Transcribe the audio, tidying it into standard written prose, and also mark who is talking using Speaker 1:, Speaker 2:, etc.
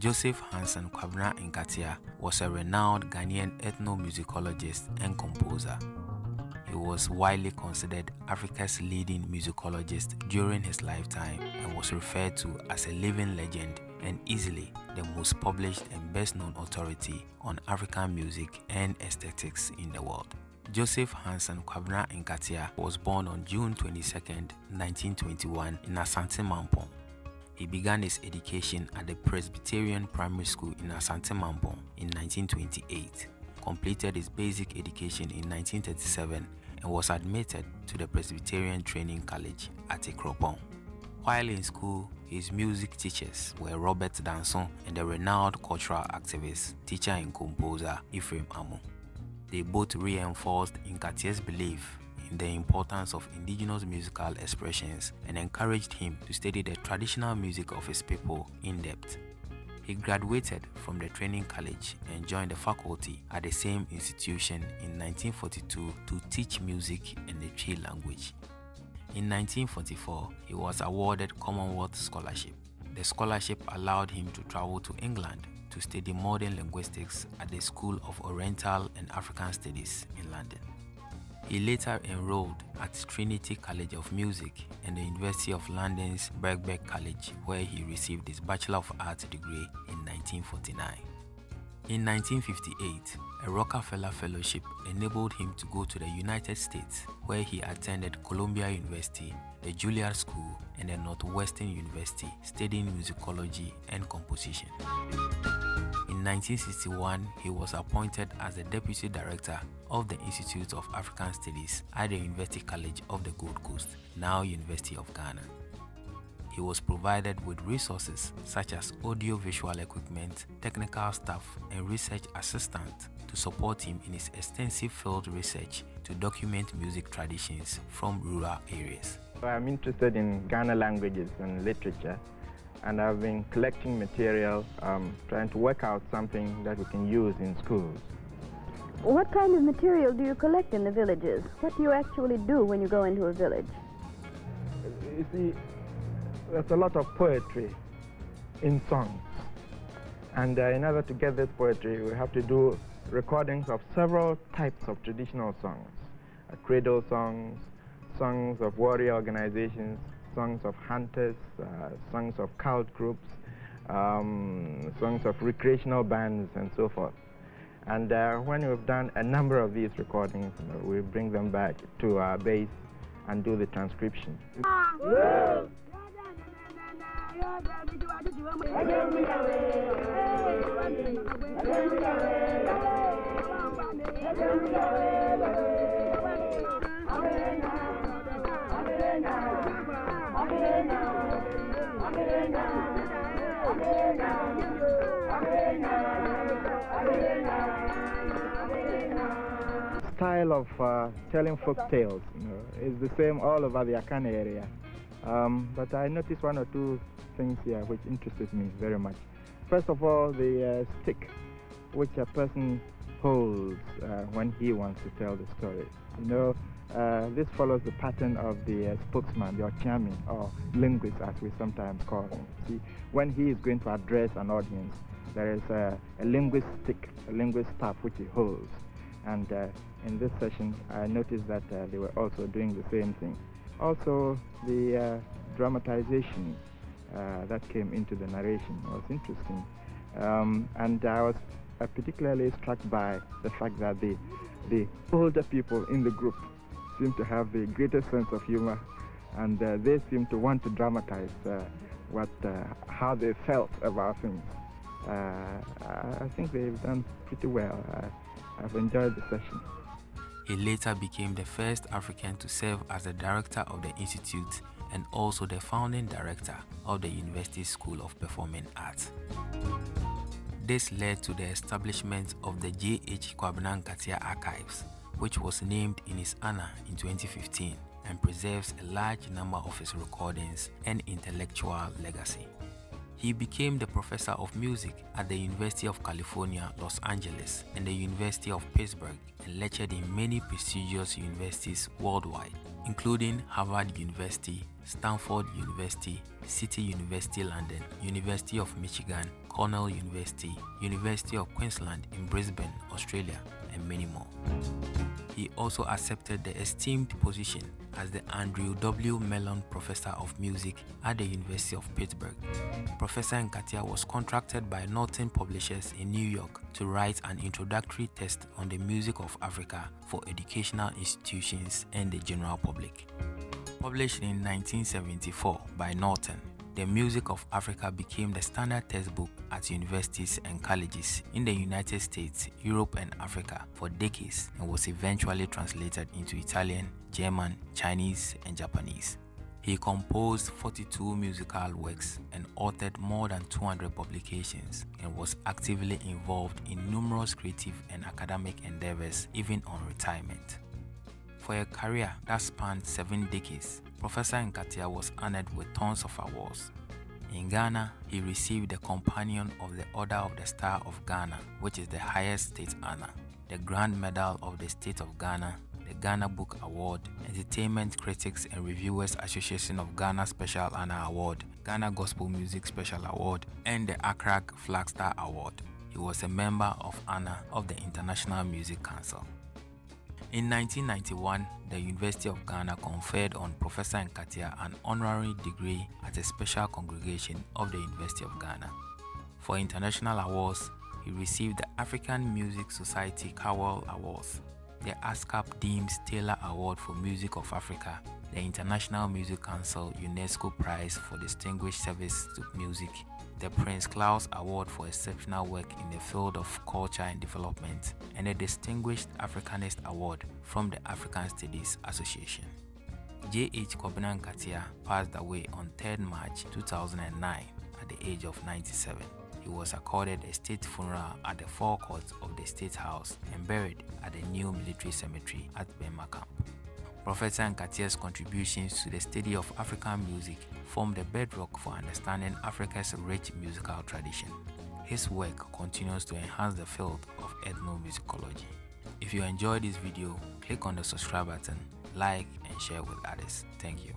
Speaker 1: Joseph Hanson Kwabena Nketia was a renowned Ghanaian ethnomusicologist and composer. He was widely considered Africa's leading musicologist during his lifetime and was referred to as a living legend and easily the most published and best-known authority on African music and aesthetics in the world. Joseph Hanson Kwabena Nketia was born on June 22, 1921 in Asante Mampong. He began his education at the Presbyterian Primary School in Asante Mampong in 1928, completed his basic education in 1937 and was admitted to the Presbyterian Training College at Ikropong. While in school, his music teachers were Robert Danson and the renowned cultural activist, teacher and composer Ephraim Amu. They both reinforced Nketia's belief in the importance of indigenous musical expressions and encouraged him to study the traditional music of his people in depth. He graduated from the training college and joined the faculty at the same institution in 1942 to teach music in the Twi language. In 1944, he was awarded Commonwealth Scholarship. The scholarship allowed him to travel to England to study modern linguistics at the School of Oriental and African Studies in London. He later enrolled at Trinity College of Music and the University of London's Birkbeck College, where he received his Bachelor of Arts degree in 1949. In 1958, a Rockefeller Fellowship enabled him to go to the United States, where he attended Columbia University, the Juilliard School, and the Northwestern University, studying musicology and composition. In 1961, he was appointed as the Deputy Director of the Institute of African Studies at the University College of the Gold Coast, now University of Ghana. He was provided with resources such as audio-visual equipment, technical staff, and research assistant to support him in his extensive field research to document music traditions from rural areas.
Speaker 2: I'm interested in Ghana languages and literature, and I've been collecting material, trying to work out something that we can use in schools.
Speaker 3: What kind of material do you collect in the villages? What do you actually do when you go into a village?
Speaker 2: You see, there's a lot of poetry in songs. And in order to get this poetry, we have to do recordings of several types of traditional songs. Cradle songs, songs of warrior organizations, songs of hunters, songs of cult groups, songs of recreational bands, and so forth. And when we've done a number of these recordings, we bring them back to our base and do the transcription. Style of telling folk tales is the same all over the Akane area. But I noticed one or two things here which interested me very much. First of all, the stick which a person holds when he wants to tell the story. This follows the pattern of the spokesman, the Ochiami, or linguist as we sometimes call him. See, when he is going to address an audience, there is a linguist stick, a linguist staff which he holds. And in this session, I noticed that they were also doing the same thing. Also, the dramatization that came into the narration was interesting. And I was particularly struck by the fact that the older people in the group seem to have the greatest sense of humor, and they seem to want to dramatize how they felt about things. I think they've done pretty well. I've enjoyed the session.
Speaker 1: He later became the first African to serve as the director of the institute and also the founding director of the University School of Performing Arts. This led to the establishment of the J.H. Kwabena Nketia Archives, which was named in his honor in 2015 and preserves a large number of his recordings and intellectual legacy. He became the professor of music at the University of California, Los Angeles, and the University of Pittsburgh, and lectured in many prestigious universities worldwide, including Harvard University Stanford University, City University London, University of Michigan, Cornell University, University of Queensland in Brisbane, Australia, and many more. He also accepted the esteemed position as the Andrew W. Mellon Professor of Music at the University of Pittsburgh. Professor Nketia was contracted by Norton Publishers in New York to write an introductory text on the music of Africa for educational institutions and the general public. Published in 1974 by Norton, The Music of Africa became the standard textbook at universities and colleges in the United States, Europe, and Africa for decades and was eventually translated into Italian, German, Chinese, and Japanese. He composed 42 musical works and authored more than 200 publications and was actively involved in numerous creative and academic endeavors even on retirement. For a career that spanned 7 decades, Professor Nketia was honored with tons of awards. In Ghana, he received the Companion of the Order of the Star of Ghana, which is the highest state honor, the Grand Medal of the State of Ghana, the Ghana Book Award, Entertainment Critics and Reviewers Association of Ghana Special Honor Award, Ghana Gospel Music Special Award, and the Accra Flagstar Award. He was a member of honor of the International Music Council. In 1991, the University of Ghana conferred on Professor Nketia an honorary degree at a special congregation of the University of Ghana. For international awards, he received the African Music Society Cowell Awards, the ASCAP Deems Taylor Award for Music of Africa, the International Music Council UNESCO Prize for Distinguished Service to Music, the Prince Claus Award for exceptional work in the field of culture and development, and a Distinguished Africanist Award from the African Studies Association. J.H. Kwabena Nketia passed away on 3rd March 2009 at the age of 97. He was accorded a state funeral at the forecourt of the State House and buried at the new military cemetery at Bema Camp. Professor Nketia's contributions to the study of African music form the bedrock for understanding Africa's rich musical tradition. His work continues to enhance the field of ethnomusicology. If you enjoyed this video, click on the subscribe button, like, and share with others. Thank you.